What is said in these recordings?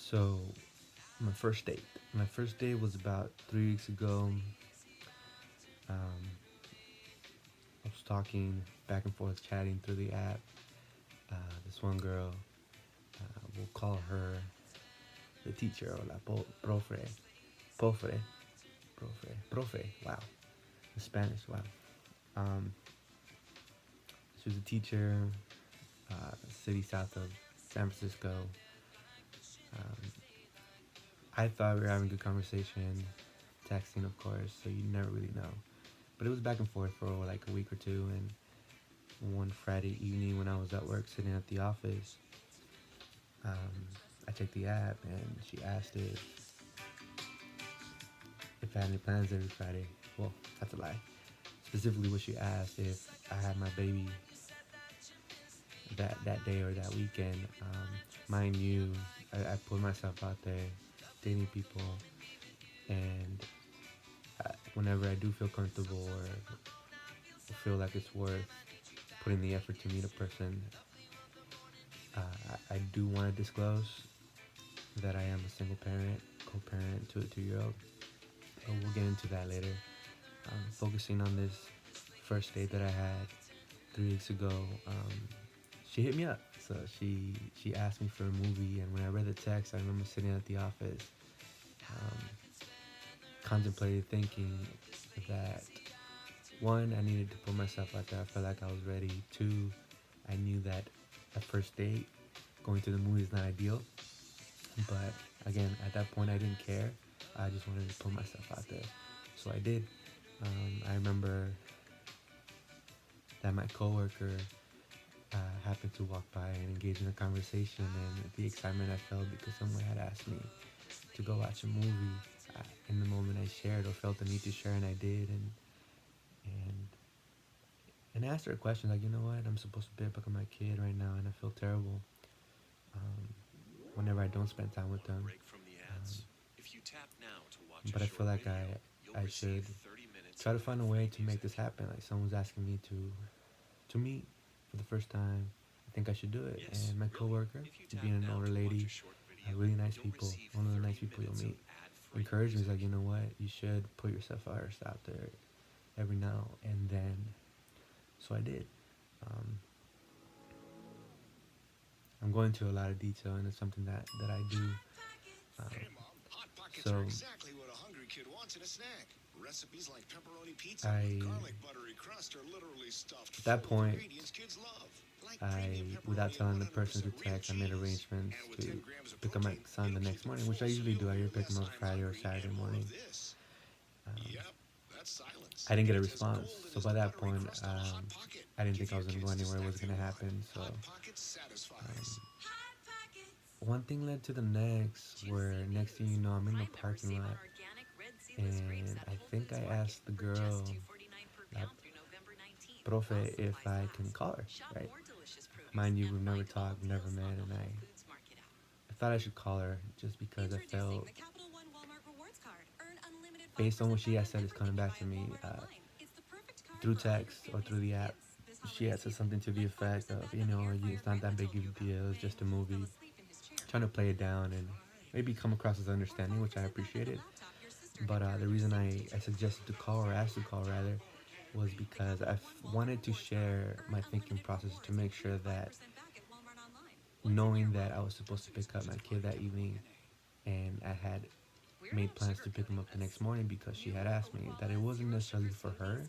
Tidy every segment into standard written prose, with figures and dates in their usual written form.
So, my first date. My first date was about 3 weeks ago. Um, I was talking back and forth, chatting through the app. This one girl, we'll call her the teacher or profe, profe, profe. Wow, in Spanish. Wow. Um, she was a teacher, city south of San Francisco. Um, I thought we were having a good conversation, texting, of course, so you never really know. But it was back and forth for like a week or two, and one Friday evening when I was at work sitting at the office, um, I checked the app and she asked if I had any plans every Friday. Well, that's a lie. Specifically, what she asked if I had my baby that day or that weekend. Mind you, I put myself out there, dating people, and whenever I do feel comfortable or feel like it's worth putting the effort to meet a person, I do want to disclose that I am a single parent, co-parent to a 2-year-old. But we'll get into that later. Focusing on this first date that I had 3 weeks ago, she hit me up. So she asked me for a movie, and when I read the text, I remember sitting at the office, um, contemplating, thinking that one, I needed to put myself out there. I felt like I was ready. Two, I knew that a first date, going to the movie is not ideal. But again, at that point, I didn't care. I just wanted to put myself out there. So I did. I remember that my coworker happened to walk by and engage in a conversation, and the excitement I felt because someone had asked me to go watch a movie. In the moment, I shared or felt the need to share, and I did. And and asked her a question like, you know what, I'm supposed to be up with my kid right now, and I feel terrible um, whenever I don't spend time with them. Um, but I feel like I should try to find a way to make this happen. Like someone's asking me to meet for the first time. I think I should do it. And my coworker, being an older lady, really nice people, one of the nice people you'll meet, encouraged me. He's like, you know what, you should put yourself first out there every now and then. So I did. Um, I'm going into a lot of detail, and it's something that I do. Um, Hey, Mom, Hot Pockets are so exactly what a hungry kid wants in a snack. Recipes like pepperoni pizza with I, garlic buttery crust are literally stuffed at full that of point, ingredients kids love. Like premium without pepperoni and telling the person 100% to real text, I made cheese. arrangements And with 10 to grams of pick up my protein, son the it'll keep next you morning, which I full so usually do. you'll I hear usually pick him less up I'm Friday or hungry Saturday and more of morning. this. Um, Yep, that's silence. I didn't And get a it's as response. golden So as by the that buttery point, crust on a Hot Pocket. I didn't Give think I your was going to go kids the anywhere. It snack was they going to want. happen. So Hot Pockets satisfies. um, one thing led to the next, where next thing you know, I'm in the parking lot, and I think I asked the girl, uh, profe, if I can call her, right? Mind you, we've never talked, never met, and I thought I should call her just because I felt, based on what she had said is coming back to me through text or through the app, she had said something to the effect of, it's not that big of a deal, it's just a movie, trying to play it down and maybe come across as understanding, which I appreciated. But the reason I suggested to call, or asked to call rather, was because wanted to share my thinking process to make sure that, knowing that I was supposed to pick up my kid that evening, and I had made plans to pick him up the next morning because she had asked me, that it wasn't necessarily for her,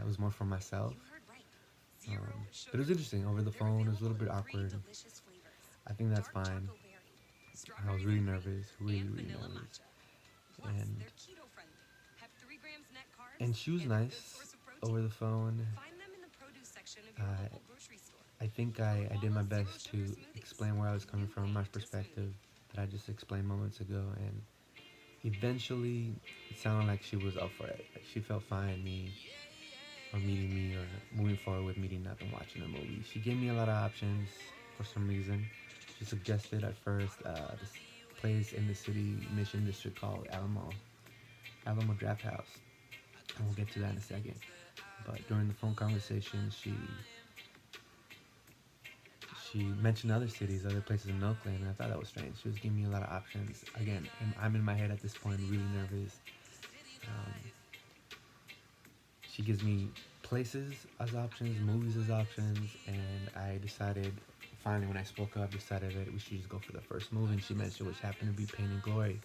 it was more for myself. But it was interesting over the phone. It was a little bit awkward. I think that's fine. I was really nervous, really nervous, and she was nice over the phone. Uh, I think I did my best to explain where I was coming from, my perspective that I just explained moments ago, and eventually it sounded like she was up for it. Like she felt fine meeting me or moving forward with meeting up and watching a movie. She gave me a lot of options for some reason. She suggested at first this place in the city Mission District called Alamo Draft House, and we'll get to that in a second. But during the phone conversation, she mentioned other cities, other places in Oakland, and I thought that was strange. She was giving me a lot of options. Again, I'm in my head at this point, really nervous. Um, she gives me places as options, movies as options, and I decided, finally, when I spoke up, decided that we should just go for the first movie. And she mentioned, which happened to be Pain and Glory,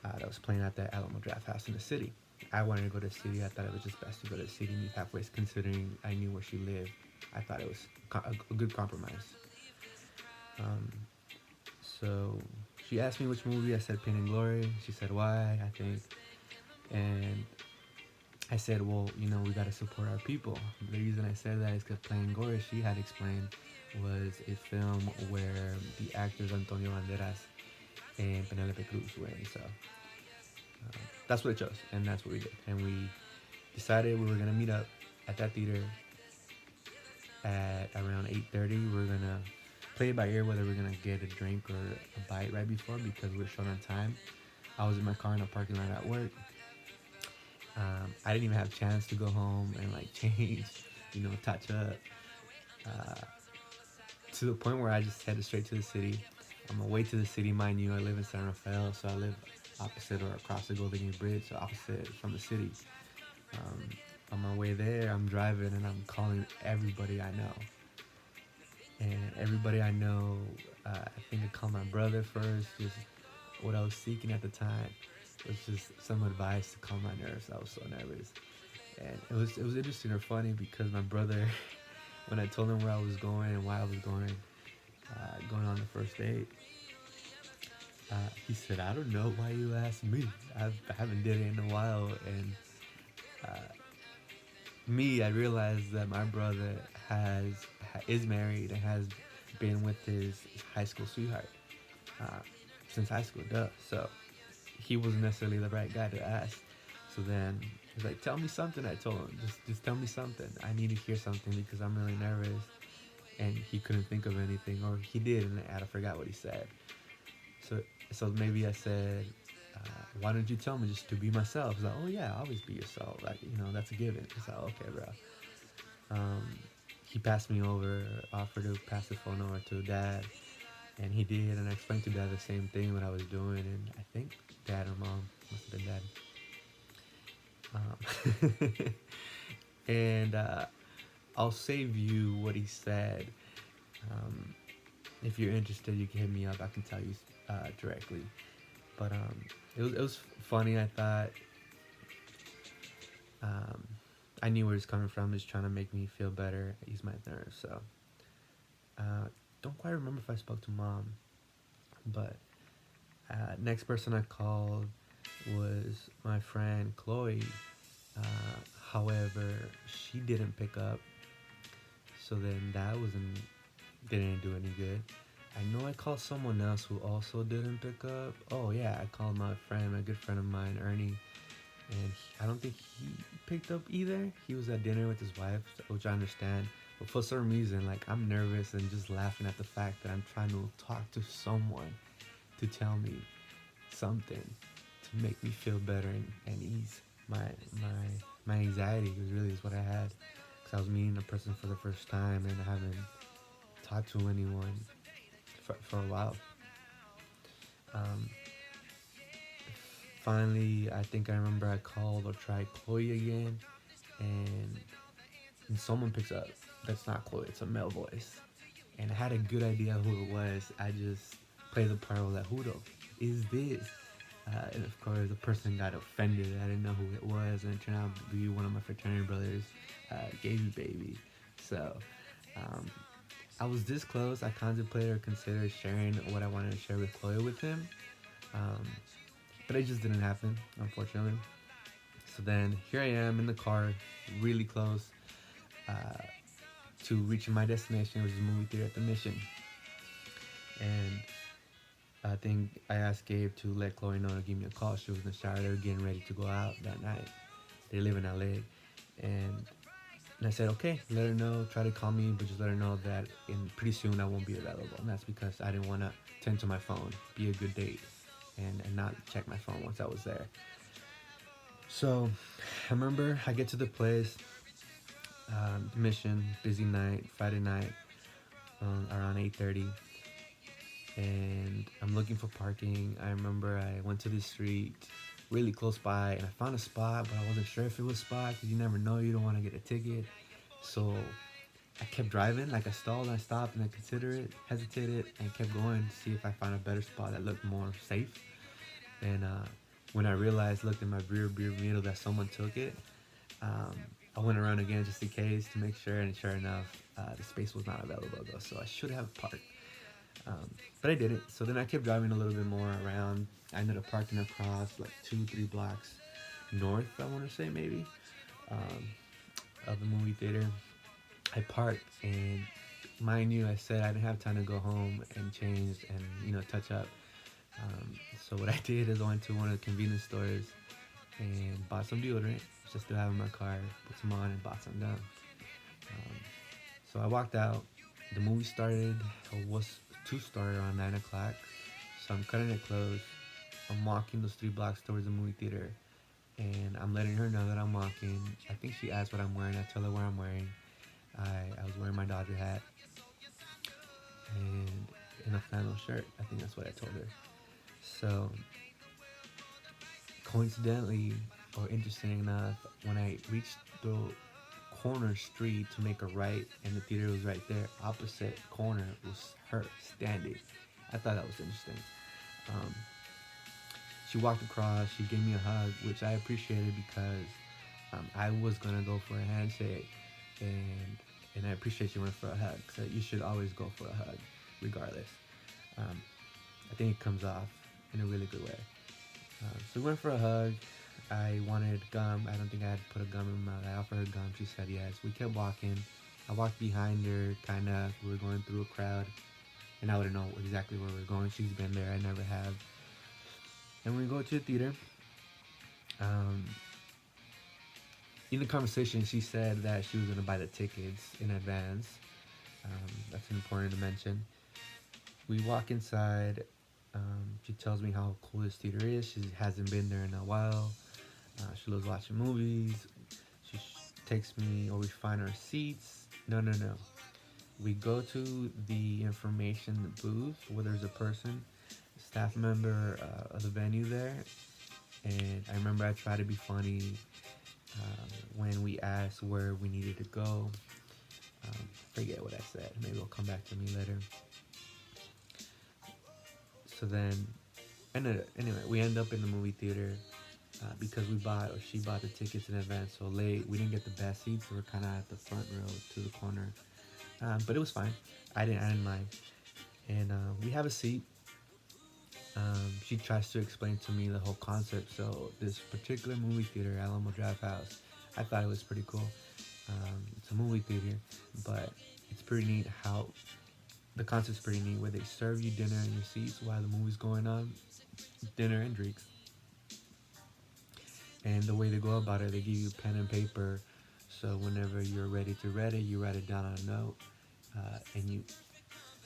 that was playing at the Alamo Draft House in the city. I wanted to go to the city. I thought it was just best to go to the city, meet halfway, considering I knew where she lived. I thought it was a good compromise. Um, so she asked me which movie. I said Pain and Glory. She said why, I think. And I said, well, we got to support our people. The reason I said that is because Pain and Glory, she had explained, was a film where the actors Antonio Banderas and Penelope Cruz were in. So that's what it chose, and that's what we did. And we decided we were going to meet up at that theater at around 8:30. We were going to play it by ear whether we're going to get a drink or a bite right before, because we were short on time. I was in my car in a parking lot at work. I didn't even have a chance to go home and change, touch up. To the point where I just headed straight to the city. On my way to the city, mind you, I live in San Rafael, so I live opposite or across the Golden Gate Bridge, so opposite from the city. On my way there, I'm driving and I'm calling everybody I know. And everybody I know, I think I called my brother first, just what I was seeking at the time was just some advice to calm my nerves. I was so nervous. And it was interesting or funny because my brother, when I told him where I was going and why I was going on the first date, he said, "I don't know why you asked me. I haven't did it in a while." And I realized that my brother is married and has been with his high school sweetheart since high school. So he wasn't necessarily the right guy to ask. So then he was like, "Tell me something." I told him, just tell me something. I need to hear something because I'm really nervous. And he couldn't think of anything, or he did, and I forgot what he said. So maybe I said, "Why don't you tell me just to be myself?" He's like, "Oh yeah, always be yourself. That's a given." He's like, "Okay, bro." He passed me over, offered to pass the phone over to Dad, and he did. And I explained to Dad the same thing, what I was doing, and I think Dad or Mom, must have been Dad. And I'll save you what he said. If you're interested, you can hit me up. I can tell you directly. But it was funny. I thought I knew where he's coming from. He's trying to make me feel better, ease my nerves. So don't quite remember if I spoke to Mom. But next person I called was my friend Chloe. However, she didn't pick up. So then that didn't do any good. I know I called someone else who also didn't pick up. Oh yeah, I called my good friend of mine, Ernie, and I don't think he picked up either. He was at dinner with his wife, which I understand. But for some reason, I'm nervous and just laughing at the fact that I'm trying to talk to someone to tell me something to make me feel better and ease my anxiety. Is what I had, because I was meeting a person for the first time and I haven't talked to anyone for a while. Finally, I think I remember I called or tried Chloe again, and someone picks up. That's not Chloe, it's a male voice. And I had a good idea who it was. I just played the part of who is this? And of course, the person got offended. I didn't know who it was, and it turned out to be one of my fraternity brothers, Gaby Baby. So I was this close. I contemplated or considered sharing what I wanted to share with Chloe with him, but it just didn't happen, unfortunately. So then here I am in the car, really close to reaching my destination, which is a movie theater at the Mission. And I think I asked Gabe to let Chloe know to give me a call. She was in the shower. They were getting ready to go out that night. They live in LA. And I said, okay, let her know. Try to call me, but just let her know that pretty soon I won't be available. And that's because I didn't want to tend to my phone, be a good date, and not check my phone once I was there. So I remember I get to the place, Mission, busy night, Friday night. around 8:30, and I'm looking for parking. I remember I went to this street really close by, and I found a spot, but I wasn't sure if it was a spot because you never know. You don't want to get a ticket, so I kept driving. Like I stalled, and I stopped, and I considered it, hesitated, and kept going to see if I found a better spot that looked more safe. And when I realized, looked in my rear mirror that someone took it, um, I went around again just in case to make sure, and sure enough, the space was not available though, so I should have parked. But I didn't. So then I kept driving a little bit more around. I ended up parking across like 2, 3 blocks north, I want to say maybe, um, of the movie theater. I parked, and mind you, I said I didn't have time to go home and change and touch up. So what I did is I went to one of the convenience stores and bought some deodorant just to have in my car, put some on, and bought some gum. Um, so I walked out. The movie started, or was to start around 9 o'clock. So I'm cutting it close. I'm walking those 3 blocks towards the movie theater, and I'm letting her know that I'm walking. I think she asked what I'm wearing. I tell her what I'm wearing. I was wearing my Dodger hat and in a flannel shirt. I think that's what I told her. So coincidentally, or interesting enough, when I reached the corner street to make a right, and the theater was right there, opposite corner was her standing. I thought that was interesting. Um, she walked across, she gave me a hug, which I appreciated because I was gonna go for a handshake, and I appreciate she went for a hug. So you should always go for a hug, regardless. Um, I think it comes off in a really good way. So we went for a hug. I wanted gum. I don't think I had put a gum in my mouth. I offered her gum. She said yes. We kept walking. I walked behind her, kind of. We were going through a crowd, and I wouldn't know exactly where we were going. She's been there. I never have. And we go to the theater. Um, in the conversation, she said that she was going to buy the tickets in advance. That's important to mention. We walk inside. She tells me how cool this theater is. She hasn't been there in a while. She loves watching movies. She takes me, or we find our seats. No. We go to the information booth where there's a person, staff member of the venue there. And I remember I tried to be funny when we asked where we needed to go. Forget what I said. Maybe it'll come back to me later. So then, anyway, we end up in the movie theater because she bought the tickets in advance so late. We didn't get the best seats. We were kind of at the front row to the corner. But it was fine. I didn't mind. And we have a seat. She tries to explain to me the whole concept. So this particular movie theater, Alamo Drafthouse, I thought it was pretty cool. It's a movie theater, but it's pretty neat how the concept's pretty neat, where they serve you dinner in your seats while the movie's going on, dinner and drinks. And the way they go about it, they give you pen and paper, so whenever you're ready to read it, you write it down on a note, and you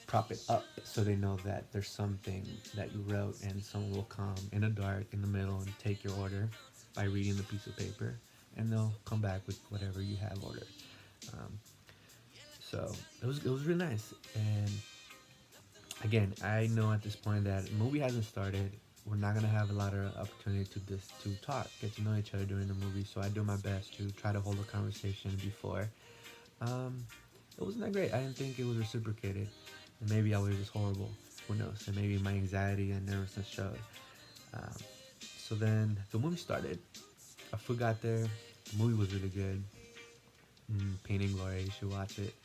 prop it up so they know that there's something that you wrote, and someone will come in the dark, in the middle, and take your order by reading the piece of paper, and they'll come back with whatever you have ordered. So it was really nice. And again, I know at this point that the movie hasn't started. We're not gonna have a lot of opportunity to talk, get to know each other during the movie. So I do my best to try to hold a conversation before. It wasn't that great. I didn't think it was reciprocated. And maybe I was just horrible. Who knows? And maybe my anxiety and nervousness showed. So then the movie started. Our food got there. The movie was really good. Pain and Glory, you should watch it.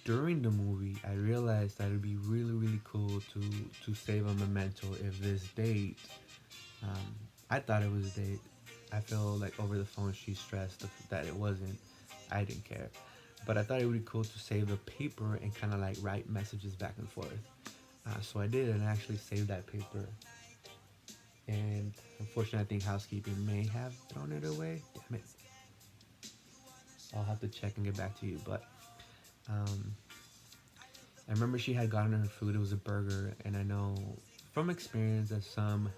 During the movie, I realized that it'd be really cool to save a memento if this date. I thought it was a date. I feel like over the phone she stressed that it wasn't. I didn't care, but I thought it would be cool to save the paper and kind of like write messages back and forth. So I did, and I actually saved that paper. And unfortunately, I think housekeeping may have thrown it away. Damn it. I'll have to check and get back to you, but I remember she had gotten her food. It was a burger, and I know from experience that some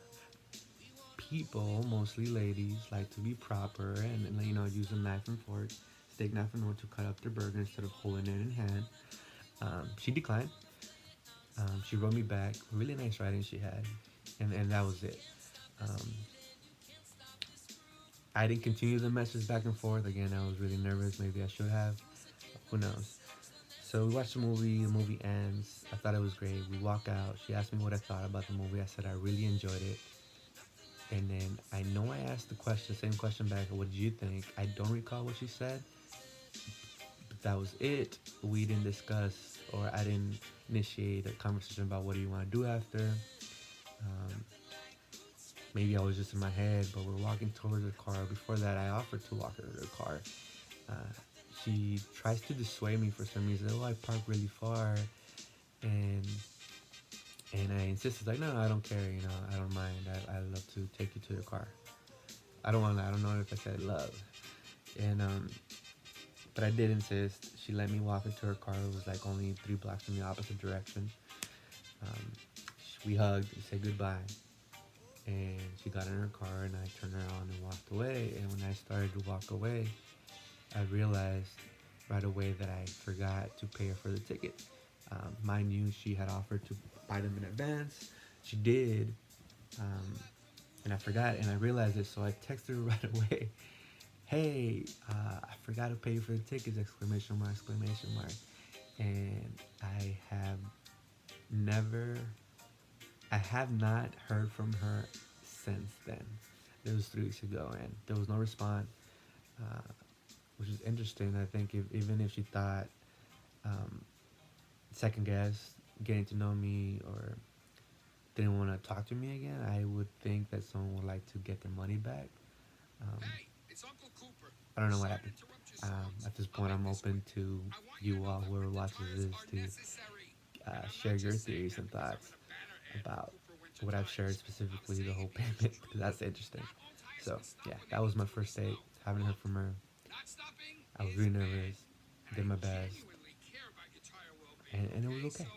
people, mostly ladies, like to be proper and use a knife and fork steak knife and to cut up their burger instead of holding it in hand. She declined. She wrote me back. Really nice writing she had, and that was it. Um, I didn't continue the message back and forth. Again, I was really nervous. Maybe I should have. Who knows? So we watched the movie. The movie ends. I thought it was great. We walk out. She asked me what I thought about the movie. I said I really enjoyed it. And then I know I asked the question, same question back. What did you think? I don't recall what she said, but that was it. We didn't discuss, or I didn't initiate a conversation about what do you want to do after. Maybe I was just in my head, but we're walking towards the car. Before that, I offered to walk her to the car. Uh, she tries to dissuade me for some reason. Oh, I park really far, and and I insisted like, no, I don't care. You know, I don't mind. I love to take you to the car. I don't want. I don't know if I said love, and but I did insist. She let me walk into her car. It was like only 3 blocks in the opposite direction. Um, we hugged. We said goodbye. And she got in her car and I turned around and walked away. And when I started to walk away, I realized right away that I forgot to pay her for the ticket. Mind you, she had offered to buy them in advance. She did, and I forgot, and I realized it. So I texted her right away. Hey, I forgot to pay you for the tickets! Exclamation mark! Exclamation mark! And never I have not heard from her since then. It was 3 weeks ago, and there was no response, uh, which is interesting. I think even if she thought second guess getting to know me or didn't want to talk to me again, I would think that someone would like to get their money back. Um, I don't know what happened. At this point, I'm open to you all, whoever watches this, to share your theories and thoughts about what I've shared, specifically the whole payment, because that's interesting. So yeah, that was my first date. Haven't heard from her. I was really nervous. Did my best, and it was okay.